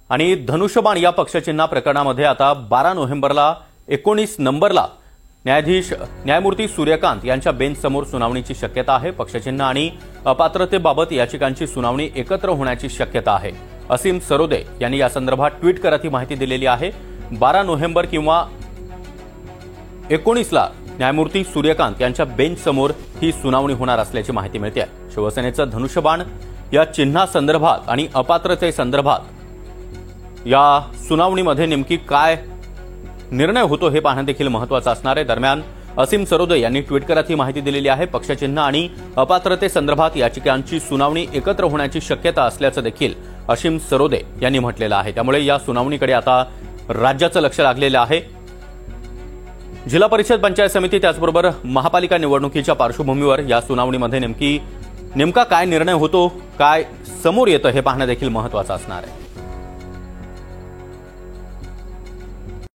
आणि धनुष्यबाण या पक्षचिन्ह प्रकरणामध्ये आता 12 नोव्हेंबरला 19 नंबरला न्यायमूर्ती सूर्यकांत यांच्या बेंचसमोर सुनावणीची शक्यता आहे। पक्षचिन्ह आणि अपात्रतेबाबत याचिकांची सुनावणी एकत्र होण्याची शक्यता आहे। असीम सरोदे यांनी या संदर्भात ट्विट करत ही माहिती दिलेली आहे। 12 नोव्हेंबर किंवा 19ला न्यायमूर्ती सूर्यकांत यांच्या बेंचसमोर ही सुनावणी होणार असल्याची माहिती मिळते आहे। शिवसेनेचं धनुष्यबाण या चिन्हासंदर्भात आणि अपात्रतेसंदर्भात या सुनावणीमध्ये नेमकी काय निर्णय होतो हे पाहणं देखील महत्त्वाचं असणार आहे। दरम्यान असीम सरोदे यांनी ट्विट करत ही माहिती दिलेली आहे। पक्षचिन्ह आणि अपात्रतेसंदर्भात याचिकांची सुनावणी एकत्र होण्याची शक्यता असल्याचं देखील असीम सरोदे यांनी म्हटलेलं आहे। त्यामुळे या सुनावणीकडे आता राज्याचं लक्ष लागलेलं आहे। जिल्हा परिषद पंचायत समिती त्याचबरोबर महापालिका निवडणुकीच्या पार्श्वभूमीवर या सुनावणीमध्ये नेमका काय निर्णय होतो, काय समोर येतं हे पाहणं देखील महत्त्वाचं असणार आहे।